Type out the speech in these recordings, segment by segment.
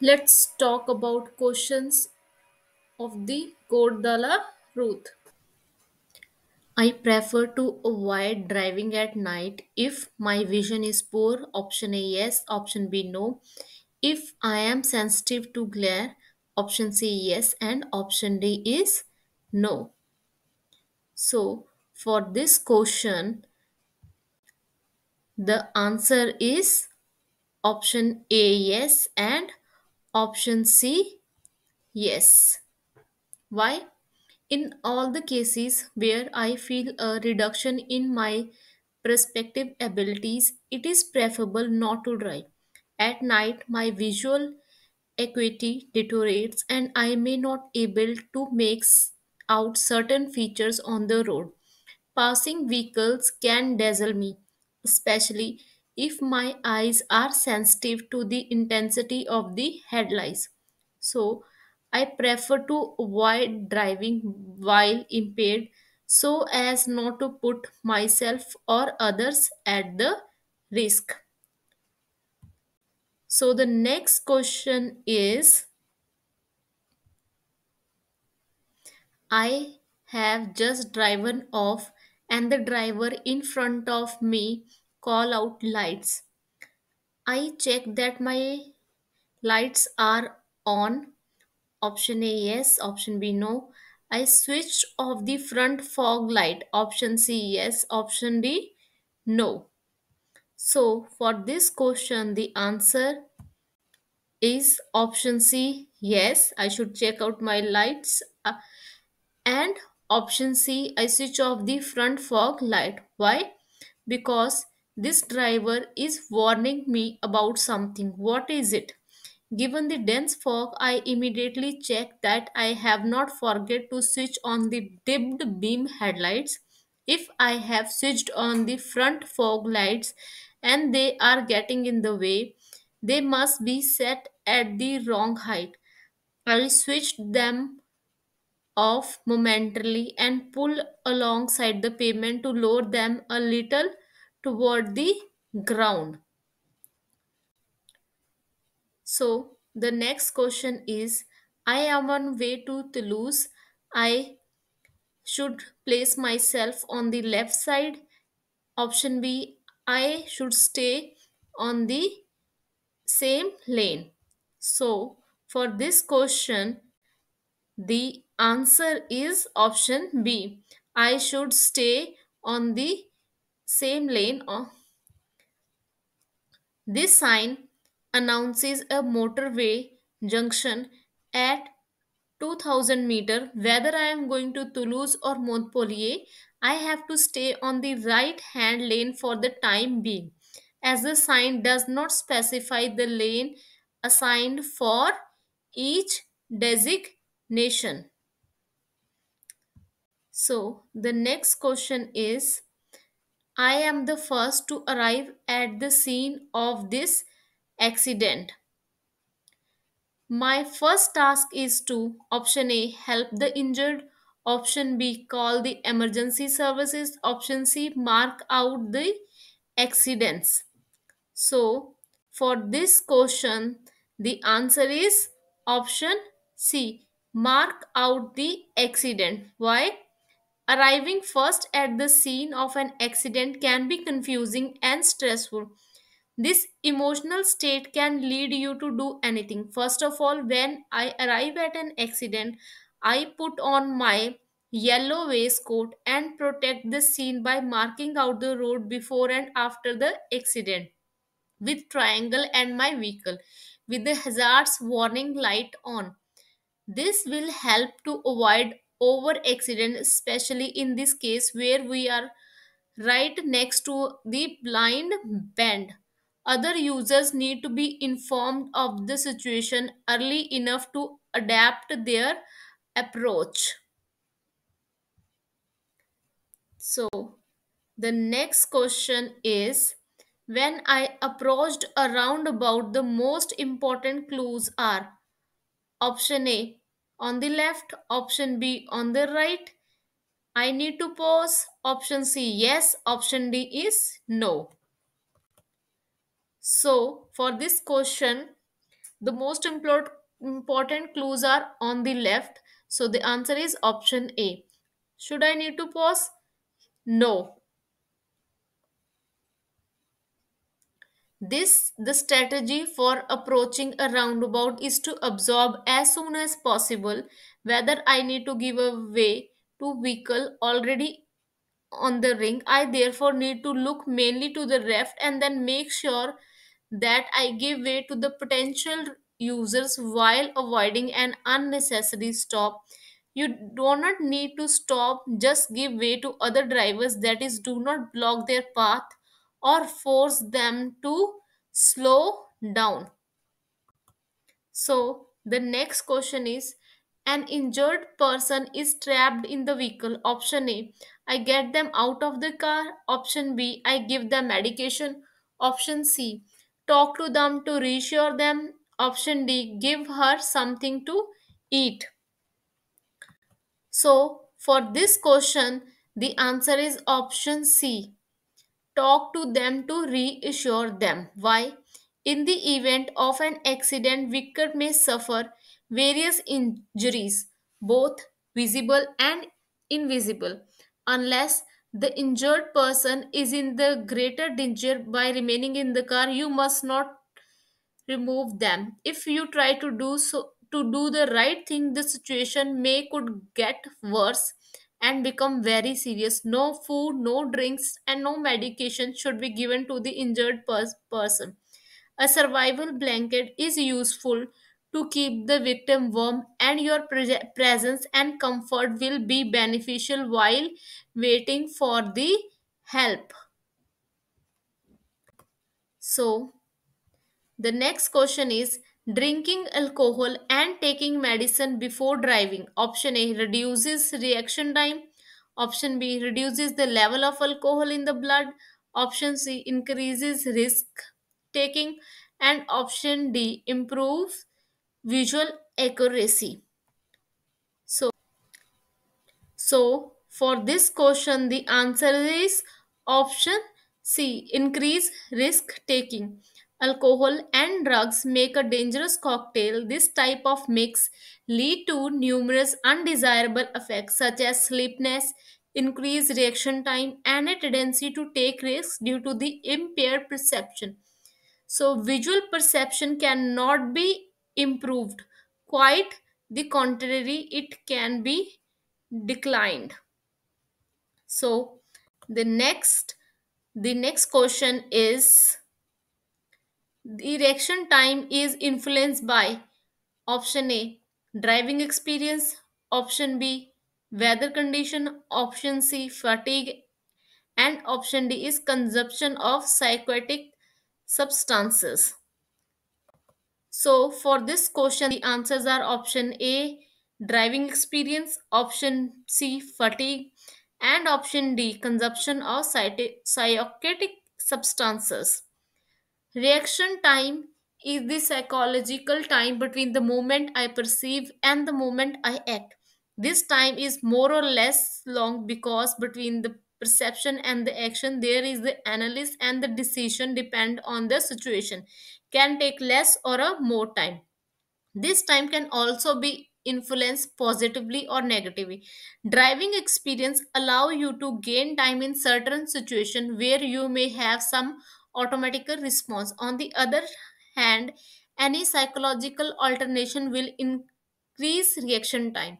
Let's talk about questions of the Gordala route. I prefer to avoid driving at night if my vision is poor. Option A yes, option B no. If I am sensitive to glare, option C yes, and option D is no. So, for this question, the answer is option A yes and option C yes. Why? In all the cases where I feel a reduction in my perspective abilities, it is preferable not to drive. At night, my visual acuity deteriorates and I may not able to make out certain features on the road. Passing vehicles can dazzle me, especially if my eyes are sensitive to the intensity of the headlights. So, I prefer to avoid driving while impaired so as not to put myself or others at the risk. So, the next question is I have just driven off and the driver in front of me call out lights. I check that my lights are on. Option A yes, option B no. I switched off the front fog light. Option C yes, option D no. So for this question the answer is option C yes, I should check out my lights. And option C, I switch off the front fog light. Why? Because this driver is warning me about something. What is it? Given the dense fog, I immediately check that I have not forget to switch on the dipped beam headlights. If I have switched on the front fog lights and they are getting in the way, they must be set at the wrong height. I switched them off momentarily and pull alongside the pavement to lower them a little toward the ground. So the next question is I am on way to Toulouse. I should place myself on the left side. Option B I should stay on the same lane. So for this question the answer is option B. I should stay on the same lane. This sign announces a motorway junction at 2000 meter. Whether I am going to Toulouse or Montpellier, I have to stay on the right hand lane for the time being, as the sign does not specify the lane assigned for each designation. So the next question is I am the first to arrive at the scene of this accident. My first task is to option A help the injured, option B call the emergency services, option C mark out the accidents. So for this question the answer is option C mark out the accident. Why? Arriving first at the scene of an accident can be confusing and stressful. This emotional state can lead you to do anything. First of all, when I arrive at an accident, I put on my yellow waistcoat and protect the scene by marking out the road before and after the accident with triangle and my vehicle with the hazards warning light on. This will help to avoid over accident, especially in this case where we are right next to the blind bend. Other users need to be informed of the situation early enough to adapt their approach. So, the next question is when I approached a roundabout, the most important clues are option A on the left, option B on the right. I need to pause. Option C yes, option D is no. So, for this question, The most important clues are on the left. So the answer is option A. Should I need to pause? No. This the strategy for approaching a roundabout is to absorb as soon as possible whether I need to give a way to vehicle already on the ring. I therefore need to look mainly to the left and then make sure that I give way to the potential users while avoiding an unnecessary stop. You do not need to stop, just give way to other drivers, that is, do not block their path or force them to slow down. So, the next question is, an injured person is trapped in the vehicle. Option A, I get them out of the car. Option B, I give them medication. Option C, talk to them to reassure them. Option D, give her something to eat. So, for this question, the answer is option C. Talk to them to reassure them. Why? In the event of an accident, victim may suffer various injuries, both visible and invisible, unless the injured person is in the greater danger by remaining in the car. You must not remove them. If you try to do so to do the right thing, the situation may could get worse and become very serious. No food, no drinks, and no medication should be given to the injured person. A survival blanket is useful to keep the victim warm, and your presence and comfort will be beneficial while waiting for the help. So, the next question is, drinking alcohol and taking medicine before driving. Option A reduces reaction time. Option B reduces the level of alcohol in the blood. Option C increases risk taking. And option D improves visual accuracy. So, for this question, the answer is option C, increase risk taking. Alcohol and drugs make a dangerous cocktail. This type of mix lead to numerous undesirable effects such as sleepiness, increased reaction time, and a tendency to take risks due to the impaired perception. So, visual perception cannot be improved. Quite the contrary, it can be declined. So, the next question is, the reaction time is influenced by option A driving experience, option B weather condition, option C fatigue, and option D is consumption of psychotic substances. So, for this question, the answers are option A, driving experience, option C, fatigue, and option D, consumption of psychotic substances. Reaction time is the psychological time between the moment I perceive and the moment I act. This time is more or less long because between the perception and the action there is the analysis, and the decision depend on the situation, can take less or a more time. This time can also be influenced positively or negatively. Driving experience allow you to gain time in certain situation where you may have some automatic response. On the other hand, any psychological alternation will increase reaction time.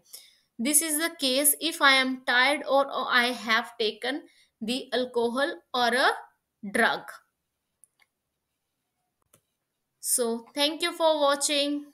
This is the case if I am tired, or I have taken the alcohol or a drug. So, thank you for watching.